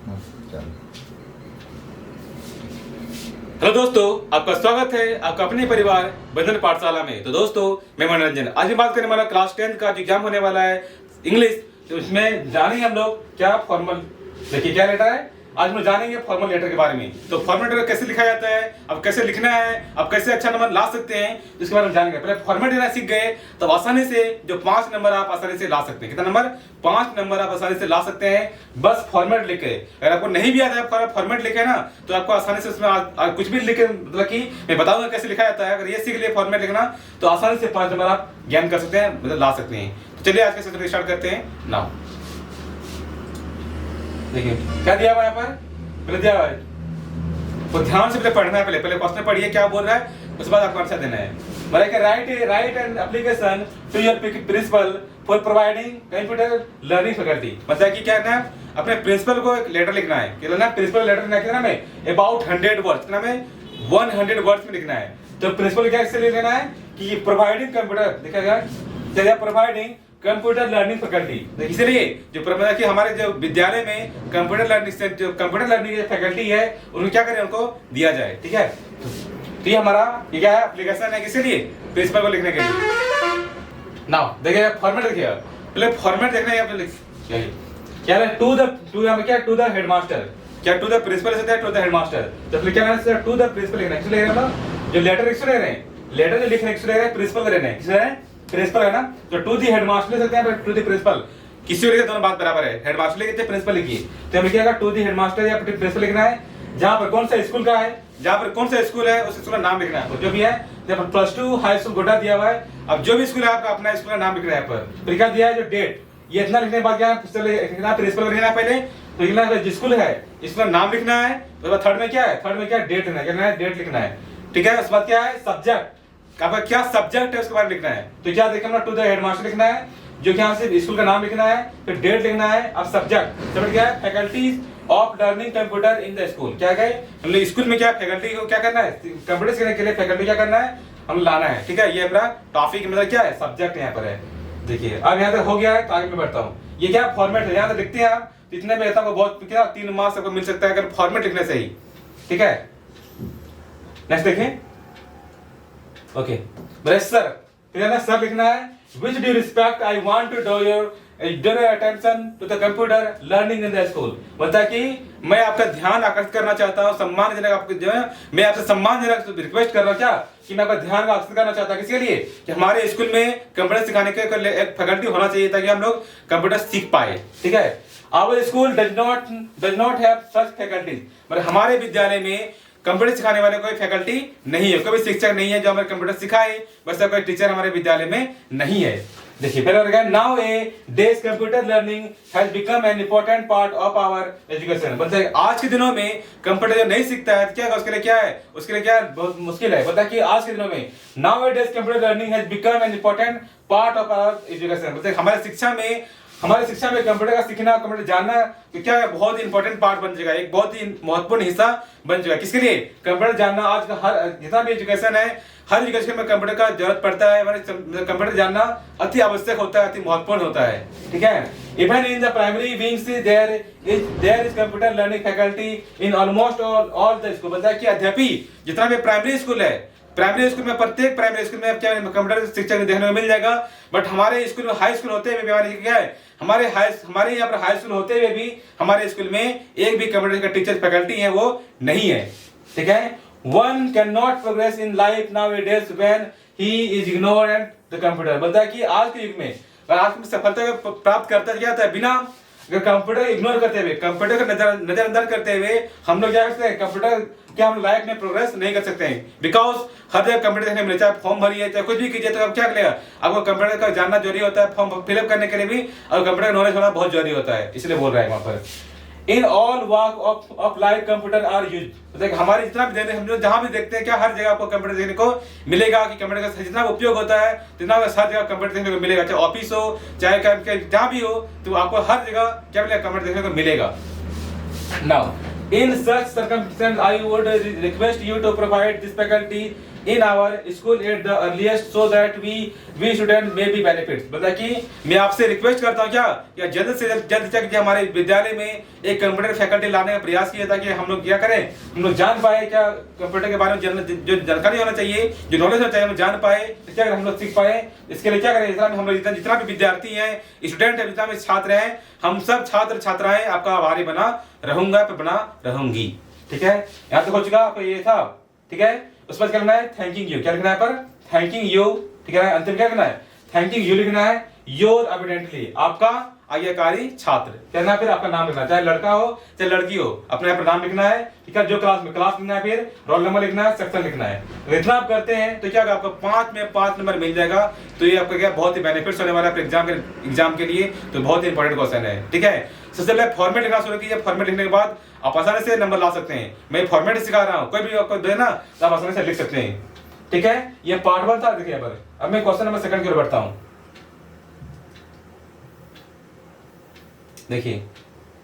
Hello दोस्तों, आपका स्वागत है आपका अपने परिवार बंधन पाठशाला में। तो दोस्तों, मैं मनोरंजन आज हम बात करने वाला क्लास 10 का जो एग्जाम होने वाला है इंग्लिश। तो इसमें जानेंगे हम लोग क्या फॉर्मल, देखिए क्या लेटर है। आज हम जानेंगे फॉर्मल लेटर के बारे में। तो फॉर्मल लेटर कैसे लिखा जाता है, अब कैसे लिखना है, अब कैसे अच्छा नंबर ला सकते हैं, इसके बारे में जानेंगे। पहले फॉर्मेट लेना सीख गए तो आसानी से जो 5 नंबर आप आसानी से ला सकते हैं। कितना नंबर? 5 नंबर आप आसानी से ला सकते हैं बस फॉर्मेट लिखे। अगर आपको नहीं भी आता है फॉर्मेट लिखे ना, तो आपको आसानी से उसमें कुछ भी लिखे, मतलब कि मैं बताऊंगा कैसे लिखा जाता है। अगर ये सीख लिए फॉर्मेट लिखना तो आसानी से 5 नंबर आप ज्ञान कर सकते हैं, मतलब ला सकते हैं। तो चलिए आज के सेशन स्टार्ट करते हैं। नाउ देखिए क्या दिया हुआ है यहाँ पर, पहले दिया हुआ है तो ध्यान से पहले पढ़ना है। पहले क्वेश्चन पढ़िए क्या बोल रहा है, उसके बाद आपको आंसर देना है। मतलब write an application to your principal for providing computer learning faculty. मतलब कि क्या करना है, अपने प्रिंसिपल को एक लेटर लिखना है। क्या लिखना है? प्रिंसिपल लेटर लिखना है। कितना में? About 100 words. कितना में? 100 वर्ड्स में लिखना है। तो प्रिंसिपल क्या इससे लिखना है कि प्रोवाइडिंग कंप्यूटर, देखा गया प्रोवाइडिंग कंप्यूटर लर्निंग फैकल्टी। इसलिए जो मतलब कि हमारे जो विद्यालय में कंप्यूटर लर्निंग फैकल्टी है, उनको क्या करें, उनको दिया जाए। ठीक है, तो ये हमारा ये क्या है, एप्लीकेशन है किसके लिए? प्रिंसिपल को लिखने के लिए। नाउ देखिए फॉर्मेट देखिए, पहले फॉर्मेट देखना है। आपने क्या है? To the headmaster. क्या टू द प्रिंसिपल से टू द हेडमास्टर? तो फिर क्या है, टू द प्रिंसिपल लिखना है। इसलिए ना जो लेटर इसलिए रहे हैं, लेटर जो लिख रहे हैं प्रिंसिपल का रहना है। किससे है? प्रिंसिपल है ना। तो टू दी हेडमास्टर ले सकते हैं, टू दी प्रिंसिपल किसी भी लिखे, दोनों बात बराबर है। हेडमास्टर लिखिए, प्रिंसिपल लिखिए। तो हम लिखिएगा टू दी हेडमास्टर या प्रिंसिपल लिखना है। जहां पर कौन सा स्कूल का है, जहां पर कौन सा स्कूल है उस स्कूल का नाम लिखना है। तो जो भी है, जब +2 हाई स्कूल गोड्डा दिया हुआ है, अब जो भी स्कूल है आपका अपना स्कूल का नाम लिखना है। पर फिर क्या दिया है, जो डेट, ये इतना लिखने के बाद क्या लिखना, प्रिंसिपल लिखना है पहले। तो लिखना है जिस स्कूल है इसका नाम लिखना है। तो थर्ड में क्या है, डेट लिखना है, डेट लिखना है। ठीक है, उसके बाद क्या है, सब्जेक्ट, आपका क्या सब्जेक्ट है उसके बारे में लिखना है। तो क्या देखना, टू द हेडमास्टर लिखना है, जो कि यहाँ से स्कूल का नाम लिखना है, फिर डेट लिखना है। अब सब्जेक्ट क्या है, faculties of learning computer in the school. क्या है, मतलब स्कूल में क्या फैकल्टी को क्या करना है, कंप्यूटर सीखने के लिए फैकल्टी क्या करना है, हम लाना है। ठीक है, ये हमारा टॉपिक मतलब क्या है, सब्जेक्ट यहाँ पर है। देखिए अब यहाँ तक हो गया है, आगे मैं बढ़ता हूँ। ये क्या फॉर्मेट है, यहाँ तक लिखते हैं आप, तो इतने में रहता बहुत क्या 3 मार्क्स आपको मिल सकता है अगर फॉर्मेट लिखने से ही। ठीक है, नेक्स्ट देखें। ओके, सर लिखना है, which due respect I want to draw your attention to the computer learning in the school। मतलब कि मैं आपका ध्यान आकर्षित करना चाहता हूँ, सम्मानजनक आपको जो है, मैं आपसे सम्मानजनक रिक्वेस्ट कर रहा हूँ क्या, कि मैं आपका ध्यान आकर्षित करना चाहता हूँ। किसके लिए? कि हमारे स्कूल में कंप्यूटर सिखाने के एक फैकल्टी होना चाहिए ताकि हम लोग कंप्यूटर सीख पाए। ठीक है, our school does not have such faculties. मतलब हमारे विद्यालय में कंप्यूटर सिखाने वाले कोई फैकल्टी नहीं है, कोई शिक्षक नहीं है जो हमें कंप्यूटर सिखाए, बस कोई टीचर हमारे विद्यालय में नहीं है। देखिए पहले nowadays computer learning has become an important part of our education. मतलब आज के दिनों में कंप्यूटर जो नहीं सीखता है क्या, उसके लिए क्या है, बहुत मुश्किल है। मतलब कि आज के दिनों में nowadays computer learning has become an important part of our education. मतलब हमारे शिक्षा में कंप्यूटर का सीखना, कंप्यूटर जानना तो क्या है, बहुत ही इंपॉर्टेंट पार्ट बन जाएगा, एक बहुत ही महत्वपूर्ण हिस्सा बन जाएगा। किसके लिए? कंप्यूटर जानना। आज का हर जितना भी एजुकेशन है, हर एजुकेशन में कंप्यूटर का जरूरत पड़ता है। कंप्यूटर जानना अति आवश्यक होता है, अति महत्वपूर्ण होता है। ठीक है, even in the primary wings there is computer learning faculty in almost all the school. मतलब कि अद्यापि जितना भी प्राइमरी स्कूल है, प्राइमरी स्कूल में प्रत्येक प्राइमरी स्कूल में क्या कंप्यूटर शिक्षक देखने को मिल जाएगा। बट हमारे स्कूल में हाई स्कूल होते हुए क्या है, हमारे यहाँ पर हाई स्कूल होते हुए भी हमारे स्कूल में एक भी कंप्यूटर का टीचर फैकल्टी है वो नहीं है। ठीक है, one can not progress in life nowadays when he is ignorant the computer. बोलता है कि आज के युग में सफलता प्राप्त करता क्या था, बिना कंप्यूटर इग्नोर करते हुए, कंप्यूटर का नजरअंदाज करते हुए हम लोग क्या करते हैं, कंप्यूटर क्या हम लाइफ में प्रोग्रेस नहीं कर सकते हैं। बिकॉज हर जगह कंप्यूटर देखने मिले, चाहे फॉर्म भरिए चाहे कुछ भी कीजिए, तो अब क्या करेगा, आपको कंप्यूटर का जानना जरूरी होता है। फॉर्म फिलअप करने के लिए भी और कंप्यूटर का नॉलेज होना बहुत जरूरी होता है, इसलिए बोल रहा है वहां पर। In all walk of life computer are use. मतलब हमारे जितना भी देखते हैं, हम लोग जहां भी देखते हैं क्या हर जगह आपको कंप्यूटर देखने को मिलेगा, कि कंप्यूटर का जितना उपयोग होता है जितना हर जगह कंप्यूटर देखने को मिलेगा, चाहे ऑफिस हो चाहे जहां भी हो, तो आपको हर जगह क्या मिलेगा, कंप्यूटर देखने को मिलेगा। Now in such circumstances I would request you to provide this faculty in our school at the earliest so that we student may be benefits। मतलब कि मैं आपसे रिक्वेस्ट करता हूँ क्या जल्द से जल्द तक हमारे विद्यालय में एक कंप्यूटर फैकल्टी लाने का प्रयास किया ताकि हम लोग क्या करें, हम लोग जान पाए क्या कंप्यूटर के बारे में जो जानकारी होना चाहिए, जो नॉलेज होना चाहिए, हम जान पाए, क्या करें हम लोग सीख पाए। इसके लिए क्या करें, इतना हम लोग जितना भी विद्यार्थी हैं, स्टूडेंट है, जितना भी छात्र हैं, हम सब छात्र छात्राएं आपका आभारी बना रहूंगी। ठीक है, यहाँ तक हो चुका आपका ये था। ठीक है, उस पर क्या लिखना है, थैंकिंग यू। क्या लिखना है पर थैंकिंग यू। ठीक है, अंतिम क्या लिखना है, थैंकिंग यू लिखना है। योर एविडेंटली, आपका आज्ञाकारी छात्र। कहना है फिर आपका नाम लिखना है, चाहे लड़का हो चाहे लड़की हो, अपने आप नाम लिखना है। ठीक है, जो क्लास लिखना है, फिर रोल नंबर लिखना है, सेक्शन लिखना है। तो इतना आप करते हैं तो क्या आपको 5 में 5 नंबर मिल जाएगा। तो ये आपका क्या बहुत ही बेनिफिट्स होने वाला है एग्जाम के लिए। तो बहुत ही इंपॉर्टेंट क्वेश्चन है। ठीक है, सबसे पहले फॉर्मेट लिखना शुरू कीजिए। फॉर्मेट लिखने के बाद आप आसानी से नंबर ला सकते हैं। मैं फॉर्मेट सिखा रहा हूँ, कोई भी आपको दे ना तो आप आसानी से लिख सकते हैं। ठीक है, ये पार्ट 1 था। देखिए अब मैं क्वेश्चन नंबर 2 की ओर बढ़ता हूँ। देखिए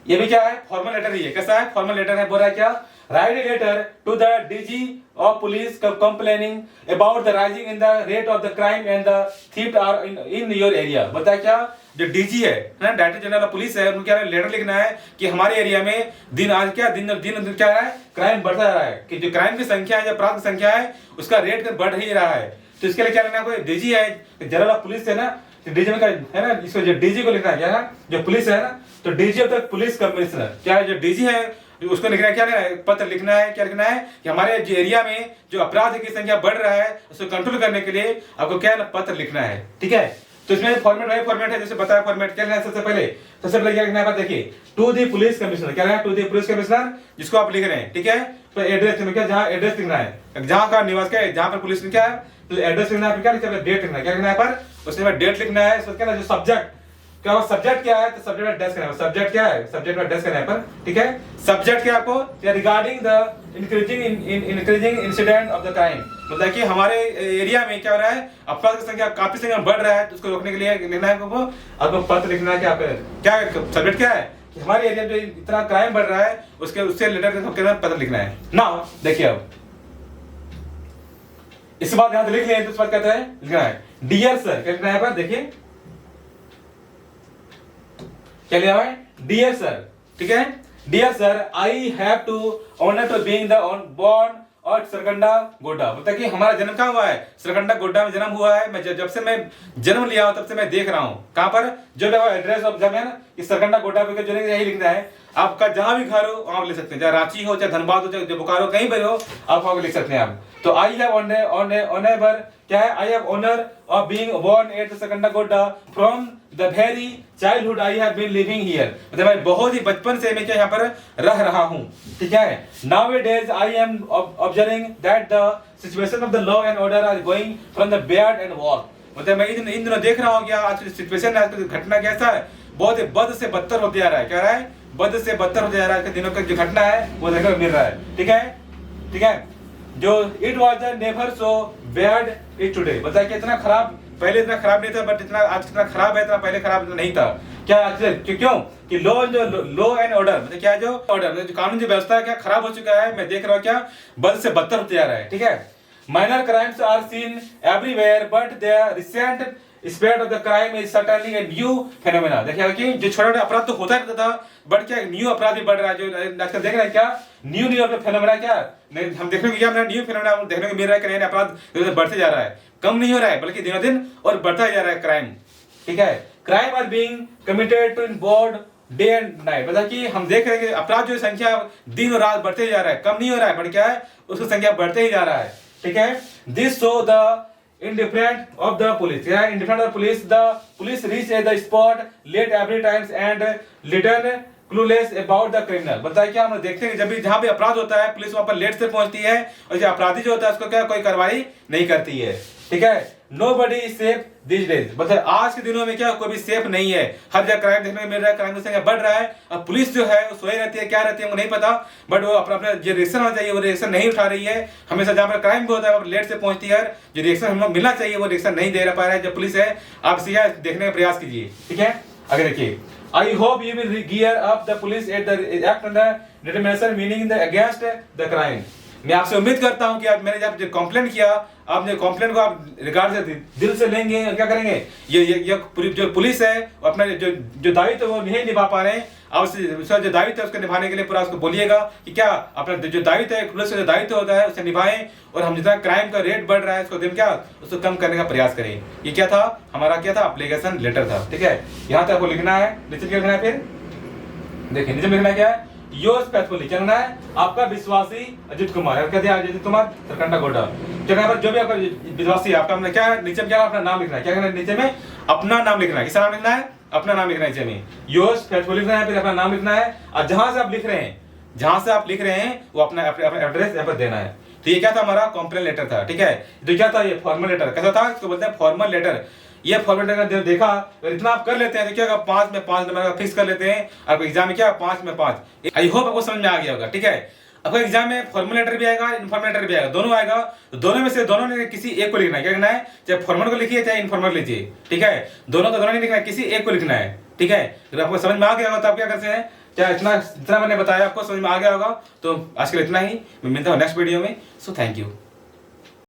ये भी क्या है, फॉर्मल लेटर ही है। कैसा है, फॉर्मल लेटर है। बोल रहा है क्या, write a letter to the DG of police complaining about the rising in the rate of the crime and the theft are in your area. बताया क्या, जो डीजी है ना, डायरेक्टर जनरल ऑफ पुलिस है, उनको क्या लेटर लिखना है कि हमारे एरिया में दिन दिन क्या रहा है, क्राइम बढ़ता जा रहा है, कि जो क्राइम की संख्या है, जो अपराध की संख्या है, उसका रेट बढ़ ही रहा है। तो इसके लिए क्या लिखना है, कोई डीजी है, जनरल ऑफ पुलिस है ना, डीजी में है ना, इसको जो डीजी को लिखना है क्या है, जो पुलिस है ना, तो DG of the police commissioner, क्या है, जो डीजी है उसको लिखना है, क्या लिखना है, पत्र लिखना है। क्या लिखना है कि हमारे जो एरिया में जो अपराध की संख्या बढ़ रहा है, उसको कंट्रोल करने के लिए आपको क्या पत्र लिखना है। ठीक है, तो इसमें फॉर्मेट वही फॉर्मेट है जैसे बताया। फॉर्मेट क्या लिखना है, सबसे पहले क्या लिखना है, देखिए टू द पुलिस कमिश्नर। क्या लिखना है, टू द पुलिस कमिश्नर, जिसको आप लिख रहे हैं। ठीक है, तो एड्रेस में क्या, जहाँ एड्रेस लिखना है, जहाँ का निवास क्या है, जहाँ पर पुलिस क्या है, तो एड्रेस लिखना है। क्या लिखना है, डेट लिखना है। क्या लिखना है पर उसमें डेट लिखना है। उसका क्या है, जो सब्जेक्ट क्या हो, सब्जेक्ट क्या है, तो सब्जेक्ट में एड्रेस करना है। सब्जेक्ट क्या है, सब्जेक्ट में एड्रेस करना है पर। ठीक है, सब्जेक्ट क्या आपको, regarding the increasing incident of the crime, मतलब कि हमारे एरिया में क्या हो रहा है, अपराध की संख्या काफी संख्या बढ़ रहा है, तो उसको रोकने के लिए लिखना है आपको पत्र लिखना है। क्या सब्जेक्ट क्या है कि हमारे एरिया में जो इतना क्राइम बढ़ रहा है, उससे रिलेटेड पत्र लिखना है ना। देखिए अब इस बात यहां लिख लिया, तो इस बात कहते हैं लिखना है डियर सर। क्या लिखना है पर, देखिए क्या लिखा है, डियर सर। ठीक है, dear sir, I have to honour to being the born और सरकंडा गोड्डा। मतलब कि हमारा जन्म कहाँ हुआ है, सरकंडा गोड्डा में जन्म हुआ है। मैं जब से मैं जन्म लिया हूं तब से मैं देख रहा हूं कहां पर, जो एड्रेस ऑफ जब है ना, कि सरकंडा गोड्डा पे जो यही लिखना है। आपका जहां भी घर हो वहां लिख सकते हैं, चाहे रांची हो, चाहे धनबाद हो, चाहे बोकारो, कहीं पर हो, आप वहां लिख सकते हैं आप। तो आई हैव ऑनर क्या है, I have honour of being born at Sarkanda Godda from the very childhood I have been living here. मतलब मैं बहुत ही बचपन से मैं क्या यहाँ पर रह रहा हूँ। ठीक है, nowadays I am observing that the situation of the law and order are going from the bad and worse. मतलब मैं इन दिनों देख रहा हूँ क्या आज की सिचुएशन है, आज की घटना कैसा है, बहुत ही बद से बदतर होते जा रहा है। क्या रहा है, बद से बदतर होते जा रहा है। आज के दिनों का जो घटना है वो देखने को मिल रहा है। ठीक है, जो it was the never so bad it today. बताया कि इतना खराब पहले इतना खराब नहीं था, बट इतना आज इतना खराब है, इतना पहले खराब नहीं था। क्या आज क्यों कि लॉ एंड ऑर्डर, मतलब क्या जो ऑर्डर, जो कानून, जो व्यवस्था है, क्या खराब हो चुका है। मैं देख रहा हूँ क्या बद से बदतर होते जा रहा है। ठीक है, minor crimes are seen everywhere but the recent spread of the crime is certainly a new phenomena. देखिए कि जो छोटा अपराध तो होता रहता था, बट क्या न्यू अपराध भी बढ़ रहा है। जो आजकल देख रहे हैं क्या न्यू फेनोमेना, क्या हम देखने को क्या न्यू फेनोमेना देखने को मिल रहा है कि नए अपराध बढ़ते जा रहा है, कम नहीं हो रहा है, बल्कि दिनों दिन और बढ़ता जा रहा है क्राइम। ठीक है, crime are being committed to in broad day and night. मतलब कि हम देख रहे हैं कि अपराध जो संख्या दिन और रात बढ़ते जा रहा है, कम नहीं हो रहा है, बट क्या है उसकी संख्या बढ़ते ही जा रहा है। ठीक है, this show the indifferent of the police. Yeah, indifferent of the police. The police reach at the spot late every times and return clueless about the criminal. बताइए क्या हम देखते हैं जब भी जहाँ भी अपराध होता है, पुलिस वहाँ पर लेट से पहुँचती है, और जो अपराधी जो होता है उसको क्या कोई कार्रवाई नहीं करती है। ठीक है, nobody is safe these days। मतलब आज के दिनों में क्या कोई भी सेफ नहीं है, हर जगह क्राइम देखने को मिल रहा है, क्राइम की संख्या बढ़ रहा है। अब पुलिस जो है वो सोई रहती है, क्या रहती है हमको नहीं पता, बट वो अपना जो रिएक्शन होना चाहिए वो रिएक्शन नहीं उठा रही है। हमेशा जहाँ पर क्राइम भी होता है वहाँ लेट से पहुंचती है, जो रिएक्शन हम लोग मिलना चाहिए वो रिएक्शन नहीं दे पा रहा है जो पुलिस है। आप सीधा देखने का प्रयास कीजिए। ठीक है, आगे देखिए, I hope you will gear up the police at the act under determination meaning the against the crime। मैं आपसे उम्मीद करता हूं कि आप मैंने जब जो कंप्लेंट किया, आपने कंप्लेंट को आप रिगार्ड से दिल से लेंगे और क्या करेंगे। ये जो पुलिस है अपना जो दायित्व वो नहीं निभा पा रहे हैं, आप उसका जो दायित्व है उसको निभाने के लिए पूरा उसको बोलिएगा कि क्या अपना जो दायित्व है, पुलिस का जो दायित्व होता है उसे निभाएं, और हम जितना क्राइम का रेट बढ़ रहा है उसको क्या उसको कम करने का प्रयास करें। ये क्या था हमारा, क्या था, एप्लीकेशन लेटर था। ठीक है, यहाँ तक आपको लिखना है। नीचे क्या लिखना है, फिर देखिए नीचे लिखना क्या है, योर्स फेथफुली, क्या लिखना है, आपका विश्वासी अजित कुमार। क्या दिया, अजित कुमार सरकंडा गोडा। क्या जो भी आपका विश्वासी है आपका, हमने क्या नीचे में क्या अपना नाम लिखना है, क्या करना है नीचे में अपना नाम लिखना है। किसका नाम लिखना है, अपना नाम लिखना है नीचे में, योर्स फेथफुली लिखना है, फिर अपना नाम लिखना है, और जहां से आप लिख रहे हैं वो अपना एड्रेस यहाँ पर देना है। तो ये क्या था, हमारा कंप्लेंट लेटर था। ठीक है, तो क्या था, ये फॉर्मल लेटर। कैसा था, इसको बोलते हैं फॉर्मल लेटर। ये फॉर्मल लेटर देखा, अगर इतना आप कर लेते हैं तो क्या 5 में 5 नंबर का फिक्स कर लेते हैं, आपको एग्जाम में क्या 5 में 5। आई होप आपको समझ में आ गया होगा। ठीक है, आपको एग्जाम में फॉर्मल लेटर भी आएगा, इनफॉर्मल लेटर भी आएगा, दोनों आएगा। तो दोनों में से दोनों ने किसी एक को लिखना है। क्या करना है, चाहे फॉर्मल को लिखिए चाहे इनफॉर्मल लिखिए। ठीक है, दोनों का दोनों नहीं लिखना है, किसी एक को लिखना है। ठीक है, अगर आपको समझ में आ गया होगा तो आप क्या करते हैं, चाहे इतना मैंने बताया आपको समझ में आ गया होगा। तो आज के लिए इतना ही, मैं मिलता हूँ नेक्स्ट वीडियो में। So thank you.